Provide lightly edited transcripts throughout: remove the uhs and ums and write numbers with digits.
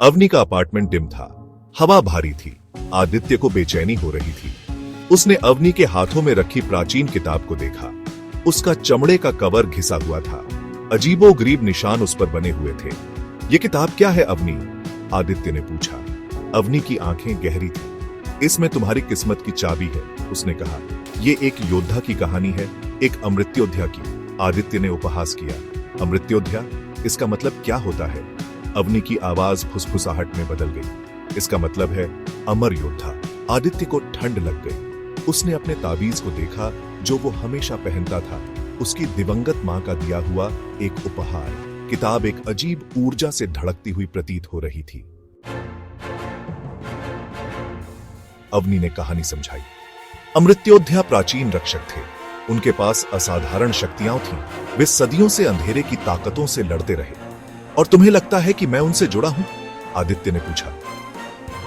अवनी का apartment dim था, हवा भारी थी, आदित्य को बेचैनी हो रही थी। उसने अवनी के हाथों में रखी प्राचीन किताब को देखा। उसका चमड़े का कवर घिसा हुआ था, अजीबोगरीब निशान उस पर बने हुए थे। ये किताब क्या है अवनी? आदित्य ने पूछा। अवनी की आंखें गहरी थी। इसमें तुम्हारी किस्मत की चाबी है, उसने कहा। ये एक योद्धा की कहानी है, एक अमृत्योद्धा की। आदित्य ने उपहास किया। अमृत्योद्धा? इसका मतलब क्या होता है? अवनी की आवाज फुसफुसाहट में बदल गई। इसका मतलब है अमर योद्धा। आदित्य को ठंड लग गई। उसने अपने ताबीज को देखा जो वो हमेशा पहनता था, उसकी दिवंगत मां का दिया हुआ एक उपहार। किताब एक अजीब ऊर्जा से धड़कती हुई प्रतीत हो रही थी। अवनी ने कहानी समझाई। अमृत्योद्धा प्राचीन रक्षक थे। उनके पास असाधारण शक्तियां थीं। वे सदियों से अंधेरे की ताकतों से लड़ते रहे। और तुम्हें लगता है कि मैं उनसे जुड़ा हूं? आदित्य ने पूछा।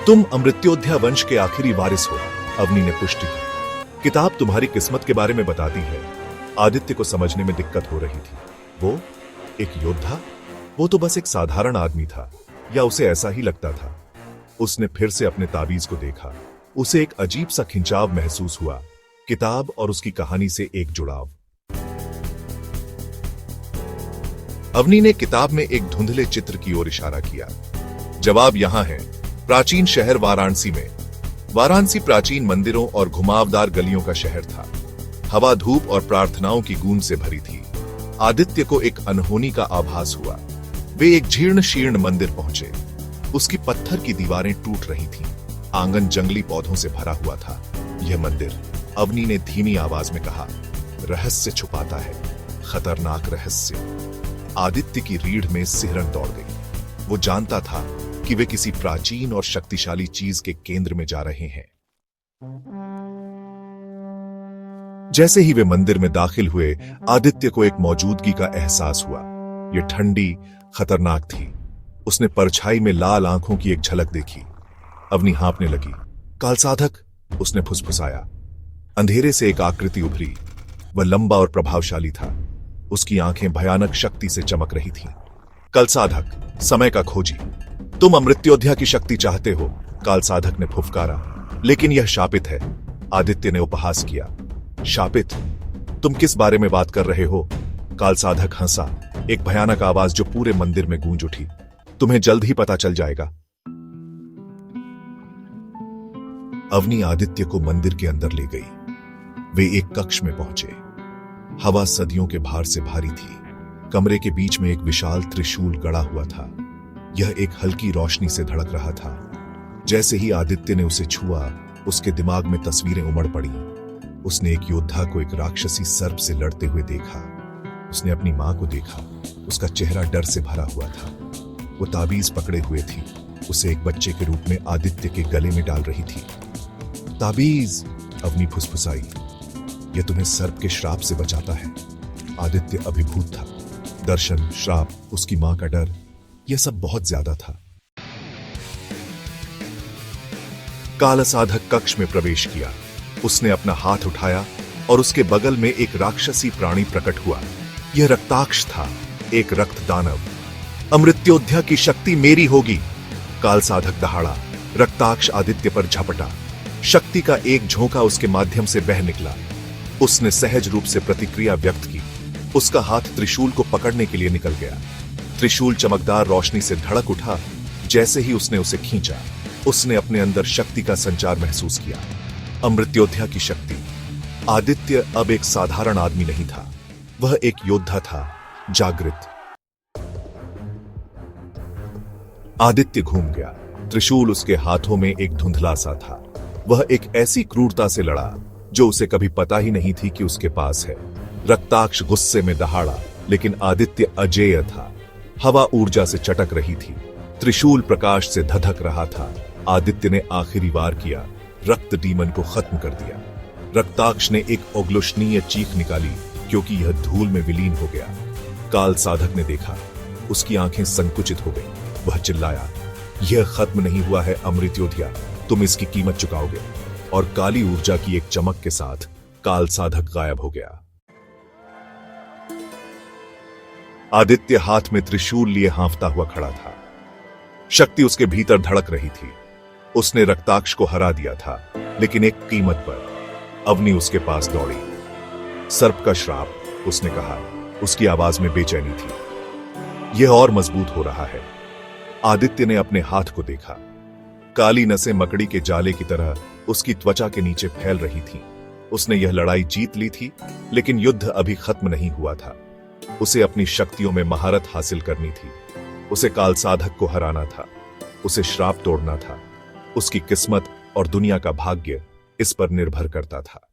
तुम अमृत्योद्धा वंश के आखिरी वारिस हो, अवनी ने पुष्टि की। किताब तुम्हारी किस्मत के बारे में बताती है। आदित्य को समझने में दिक्कत हो रही थी। वो एक योद्धा? वो तो बस एक साधारण आदमी था, या उसे ऐसा ही लगता था। उसने फिर से अपने ताबीज को देखा। उसे एक अजीब सा खिंचाव महसूस हुआ, किताब और उसकी कहानी से एक जुड़ाव। अवनी ने किताब में एक धुंधले चित्र की ओर इशारा किया। जवाब यहां है, प्राचीन शहर वाराणसी में। वाराणसी प्राचीन मंदिरों और घुमावदार गलियों का शहर था। हवा धूप और प्रार्थनाओं की गूंज से भरी थी। आदित्य को एक अनहोनी का आभास हुआ। वे एक जीर्ण शीर्ण मंदिर पहुंचे। उसकी पत्थर की दीवारें टूट रही थीं। आंगन जंगली पौधों से भरा हुआ था। यह मंदिर, अवनी ने धीमी आवाज में कहा, रहस्य छुपाता है, खतरनाक रहस्य। आदित्य की रीढ़ में सिहरन दौड़ गई। वो जानता था कि वे किसी प्राचीन और शक्तिशाली चीज के केंद्र में जा रहे हैं। जैसे ही वे मंदिर में दाखिल हुए, आदित्य को एक मौजूदगी का एहसास हुआ। यह ठंडी, खतरनाक थी। उसने परछाई में लाल आंखों की एक झलक देखी। अवनी हाँफने लगी। कालसाधक, उसने फुसफुसाया। अंधेरे से एक आकृति उभरी। वह लंबा और प्रभावशाली था। उसकी आंखें भयानक शक्ति से चमक रही थीं। कालसाधक, समय का खोजी, तुम अमृत्योद्धा की शक्ति चाहते हो, कालसाधक ने फुफकारा। लेकिन यह शापित है, आदित्य ने उपहास किया। शापित? तुम किस बारे में बात कर रहे हो? कालसाधक हंसा, एक भयानक आवाज जो पूरे मंदिर में गूंज उठी। तुम्हें जल्द ही पता चल जाएगा। अवनी आदित्य को मंदिर के अंदर ले गई। वे एक कक्ष में पहुंचे। हवा सदियों के भार से भारी थी। कमरे के बीच में एक विशाल त्रिशूल गड़ा हुआ था। यह एक हल्की रोशनी से धड़क रहा था। जैसे ही आदित्य ने उसे छुआ, उसके दिमाग में तस्वीरें उमड़ पड़ी। उसने एक योद्धा को एक राक्षसी सर्प से लड़ते हुए देखा। उसने अपनी मां को देखा। उसका चेहरा डर से भरा हुआ था। वो ताबीज पकड़े हुए थी। उसे एक बच्चे के रूप में आदित्य के गले में डाल रही थी। ताबीज, अवनी फुसफुसाई। यह तुम्हें सर्प के श्राप से बचाता है। आदित्य अभिभूत था। दर्शन, श्राप, उसकी मां का डर, यह सब बहुत ज्यादा था। कालसाधक कक्ष में प्रवेश किया। उसने अपना हाथ उठाया और उसके बगल में एक राक्षसी प्राणी प्रकट हुआ। यह रक्ताक्ष था, एक रक्त दानव। अमृत्योद्धा की शक्ति मेरी होगी, कालसाधक दहाड़ा। रक्ताक्ष आदित्य पर झपटा। शक्ति का एक झोंका उसके माध्यम से बह निकला। उसने सहज रूप से प्रतिक्रिया व्यक्त की। उसका हाथ त्रिशूल को पकड़ने के लिए निकल गया। त्रिशूल चमकदार रोशनी से धड़क उठा। जैसे ही उसने उसे खींचा, उसने अपने अंदर शक्ति का संचार महसूस किया। अमृत्योद्धा की शक्ति। आदित्य अब एक साधारण आदमी नहीं था, वह एक योद्धा था, जागृत। आदित्य घूम गया। त्रिशूल उसके हाथों में एक धुंधला सा था। वह एक ऐसी क्रूरता से लड़ा जो उसे कभी पता ही नहीं थी कि उसके पास है। रक्ताक्ष गुस्से में दहाड़ा, लेकिन आदित्य अजेय था। हवा ऊर्जा से चटक रही थी। त्रिशूल प्रकाश से धधक रहा था। आदित्य ने आखिरी वार किया। रक्त डीमन को खत्म कर दिया। रक्ताक्ष ने एक अग्लुषणीय चीख निकाली, क्योंकि यह धूल में विलीन हो गया। काल साधक ने देखा। उसकी आंखें संकुचित हो गईं। वह चिल्लाया, यह खत्म नहीं हुआ है अमृत्योद्धा, तुम इसकी कीमत चुकाओगे। और काली ऊर्जा की एक चमक के साथ काल साधक गायब हो गया। आदित्य हाथ में त्रिशूल लिए हाँफता हुआ खड़ा था। शक्ति उसके भीतर धड़क रही थी। उसने रक्ताक्ष को हरा दिया था, लेकिन एक कीमत पर। अवनी उसके पास दौड़ी। सर्प का श्राप, उसने कहा। उसकी आवाज में बेचैनी थी। यह और मजबूत हो रहा है। आदित्य ने अपने हाथ को देखा। काली नसें मकड़ी के जाले की तरह उसकी त्वचा के नीचे फैल रही थीं। उसने यह लड़ाई जीत ली थी, लेकिन युद्ध अभी खत्म नहीं हुआ था। उसे अपनी शक्तियों में महारत हासिल करनी थी। उसे काल साधक को हराना था। उसे श्राप तोड़ना था। उसकी किस्मत और दुनिया का भाग्य इस पर निर्भर करता था।